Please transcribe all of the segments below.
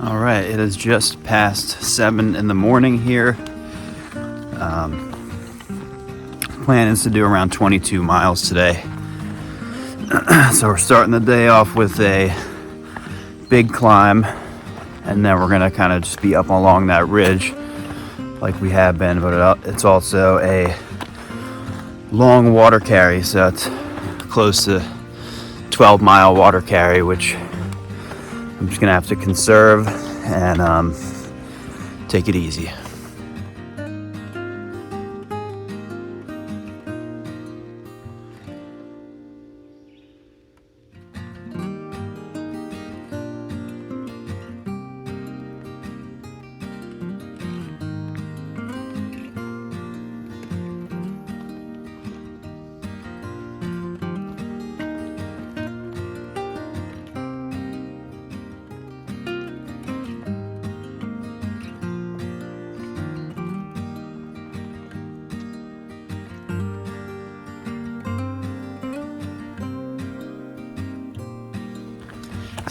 All right, it is just past 7 in the morning here. Plan is to do around 22 miles today. So we're starting the day off with a big climb, and then we're gonna kind of just be up along that ridge like we have been, but it's also a long water carry, so it's close to 12-mile water carry, which I'm just gonna have to conserve and take it easy.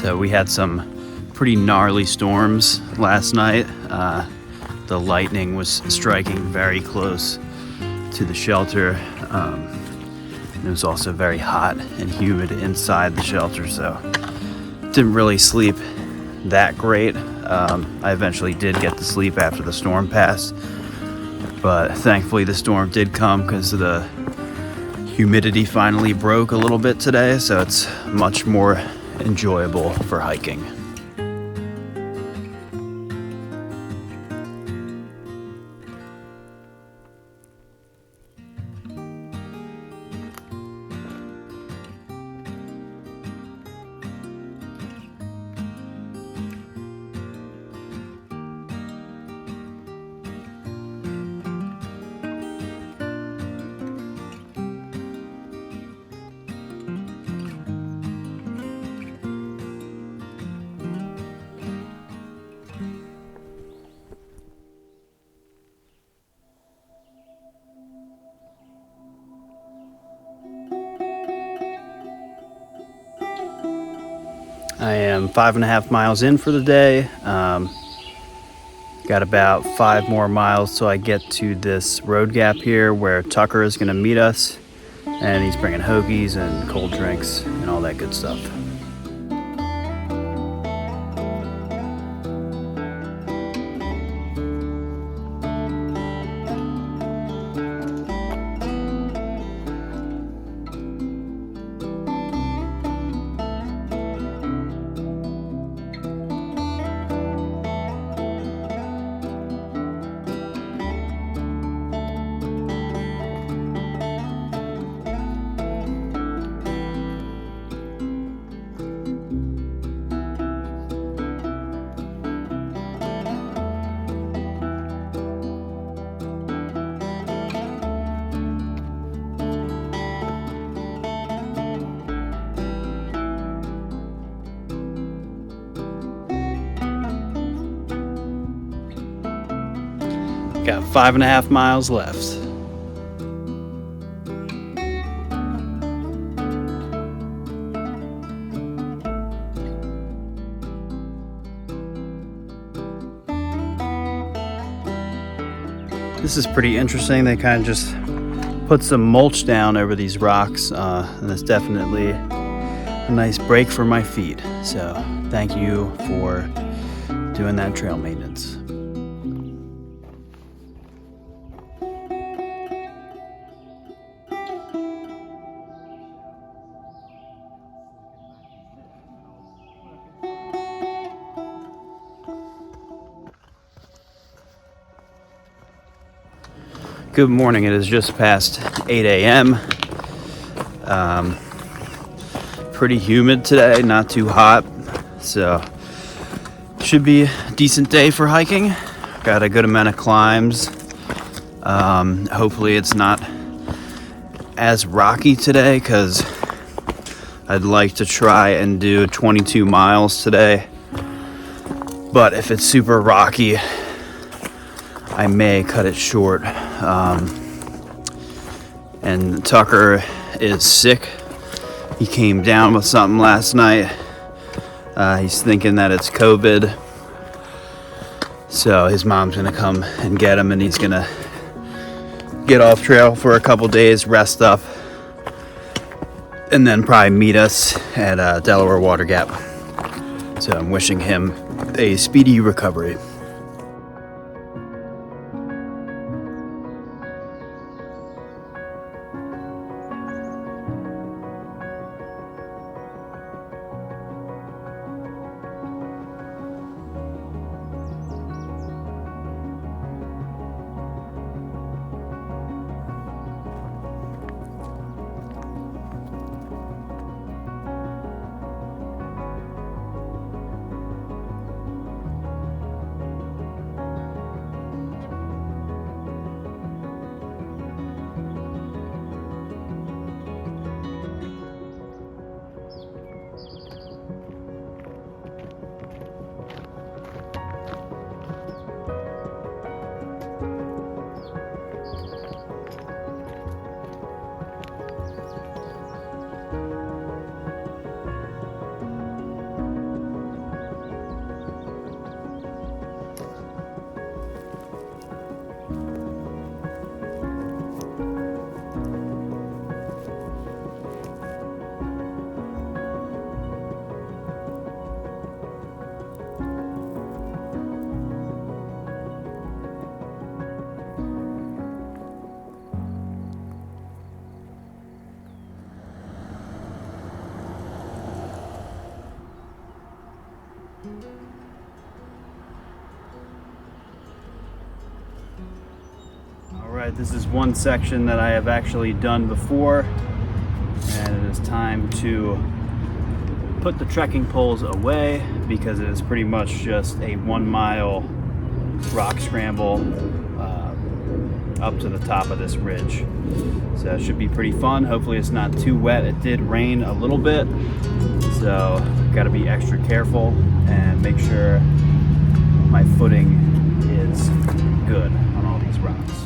So we had some pretty gnarly storms last night. The lightning was striking very close to the shelter. It was also very hot and humid inside the shelter, so didn't really sleep that great. I eventually did get to sleep after the storm passed, but thankfully the storm did come because the humidity finally broke a little bit today, so it's much more enjoyable for hiking. I am 5.5 miles in for the day. Got about 5 more miles till I get to this road gap here where Tucker is going to meet us, and he's bringing hoagies and cold drinks and all that good stuff. Got 5.5 miles left. This is pretty interesting. They kind of just put some mulch down over these rocks, and it's definitely a nice break for my feet. So thank you for doing that trail maintenance. Good morning. It is just past 8 a.m. Pretty humid today, not too hot, so should be a decent day for hiking. Got a good amount of climbs. Hopefully it's not as rocky today, because I'd like to try and do 22 miles today, but if it's super rocky, I may cut it short. And Tucker is sick. He came down with something last night. He's thinking that it's COVID. So his mom's gonna come and get him, and he's gonna get off trail for a couple days, rest up, and then probably meet us at Delaware Water Gap. So I'm wishing him a speedy recovery. Alright, this is one section that I have actually done before, and it is time to put the trekking poles away because it is pretty much just a 1 mile rock scramble up to the top of this ridge. So it should be pretty fun. Hopefully it's not too wet. It did rain a little bit, so got to be extra careful and make sure my footing is good on all these rocks.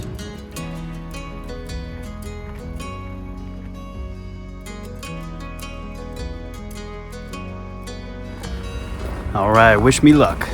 All right, wish me luck.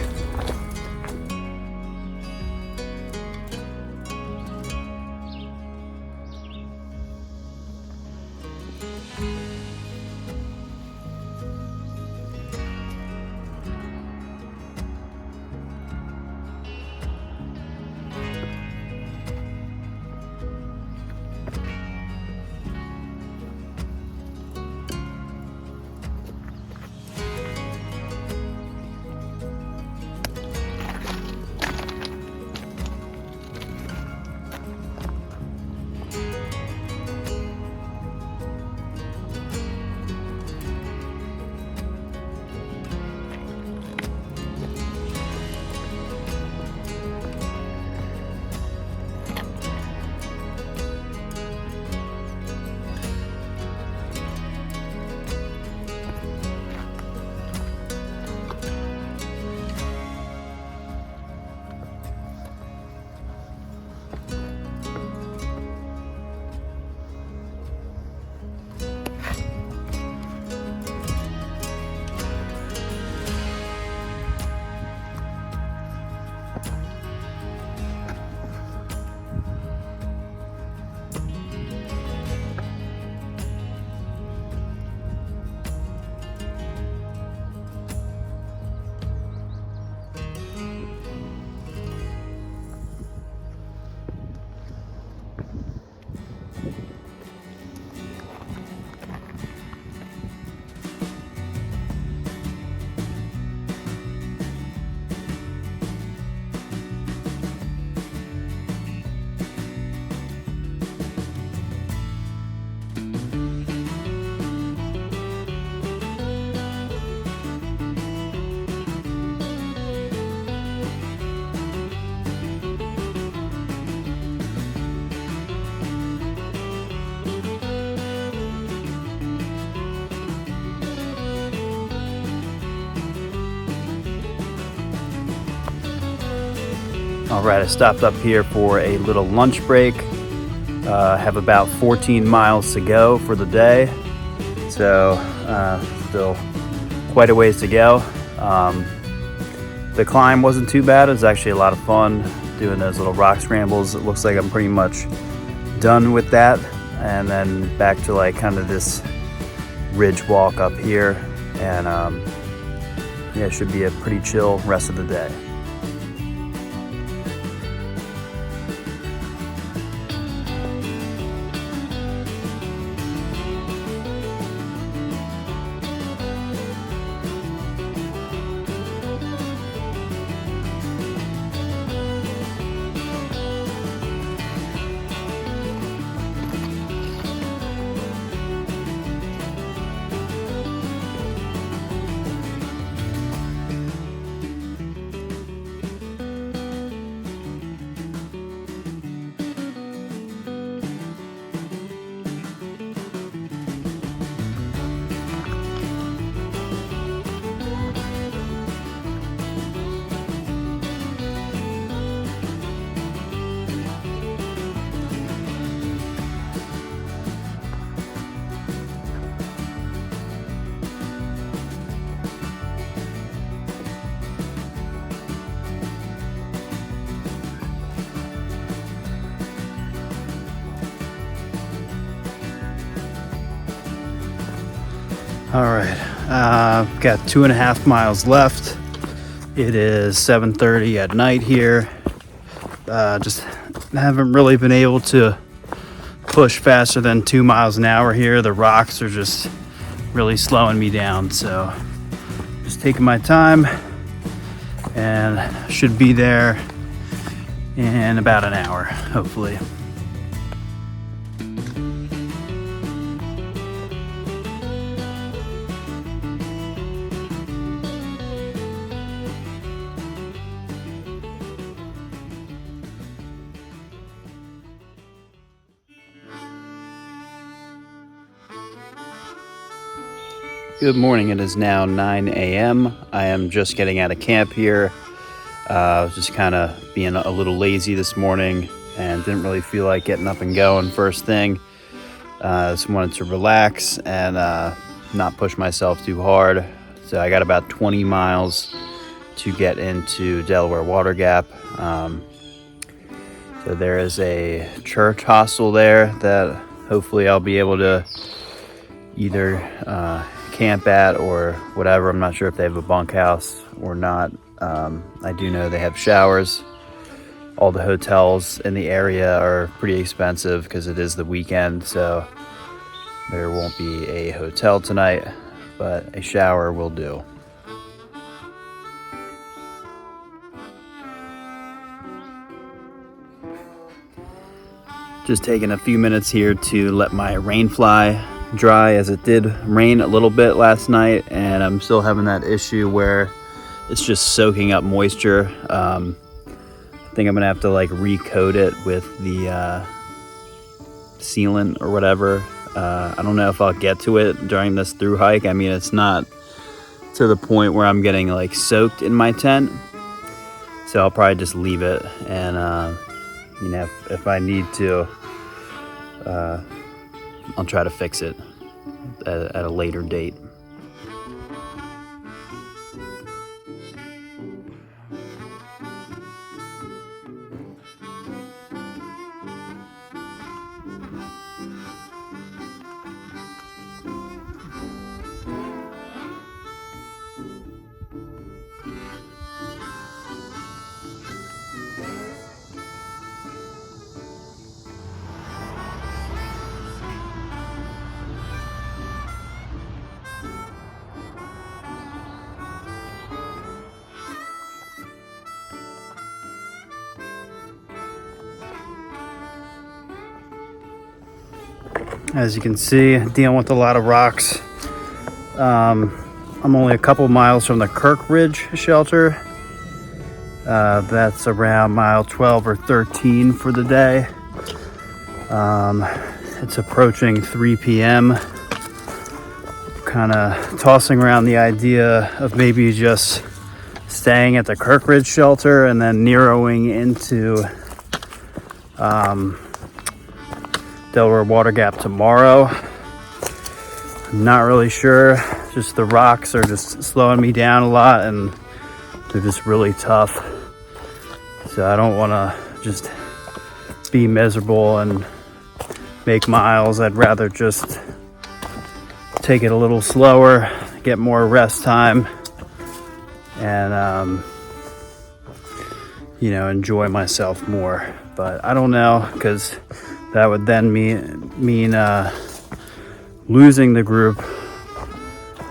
All right, I stopped up here for a little lunch break. Have about 14 miles to go for the day, so still quite a ways to go. The climb wasn't too bad. It was actually a lot of fun doing those little rock scrambles. It looks like I'm pretty much done with that, and then back to like kind of this ridge walk up here, and yeah, it should be a pretty chill rest of the day. All right, got 2.5 miles left. It is 7:30 at night here. Just haven't really been able to push faster than 2 miles an hour here. The rocks are just really slowing me down. So just taking my time, and should be there in about an hour, hopefully. Good morning. It is now 9 a.m. I am just getting out of camp here. I was just kind of being a little lazy this morning and didn't really feel like getting up and going first thing. Just wanted to relax and not push myself too hard. So I got about 20 miles to get into Delaware Water Gap. So there is a church hostel there that hopefully I'll be able to either camp at or whatever. I'm not sure if they have a bunkhouse or not. I do know they have showers. All the hotels in the area are pretty expensive because it is the weekend, so there won't be a hotel tonight, but a shower will do. Just taking a few minutes here to let my rain fly dry, as it did rain a little bit last night, and I'm still having that issue where it's just soaking up moisture. I think I'm gonna have to like recoat it with the sealant or whatever. I don't know if I'll get to it during this through hike. I mean, it's not to the point where I'm getting like soaked in my tent, so I'll probably just leave it, and you know, if I need to, I'll try to fix it at a later date. As you can see, dealing with a lot of rocks. I'm only a couple miles from the Kirk Ridge shelter. That's around mile 12 or 13 for the day. It's approaching 3 p.m. Kind of tossing around the idea of maybe just staying at the Kirk Ridge shelter and then narrowing into Delaware Water Gap tomorrow. I'm not really sure. Just the rocks are just slowing me down a lot, and They're just really tough. So I don't want to just be miserable and make miles. I'd rather just take it a little slower, get more rest time, and enjoy myself more. But I don't know, because that would then mean losing the group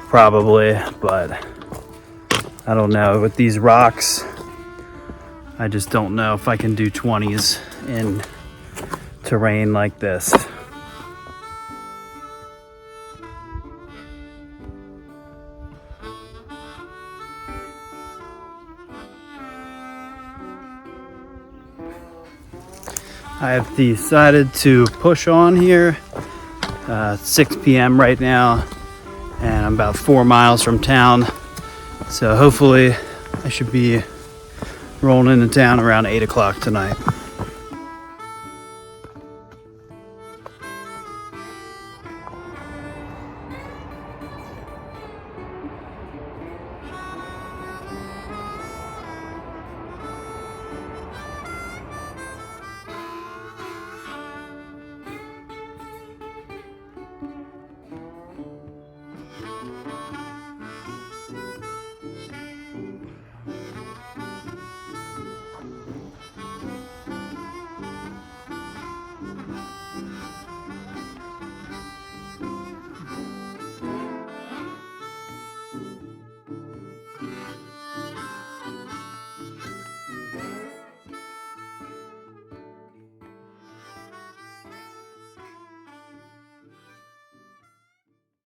probably. But I don't know, with these rocks I just don't know if I can do 20s in terrain like this. I have decided to push on here. 6 p.m. right now, and I'm about 4 miles from town. So hopefully I should be rolling into town around 8 o'clock tonight.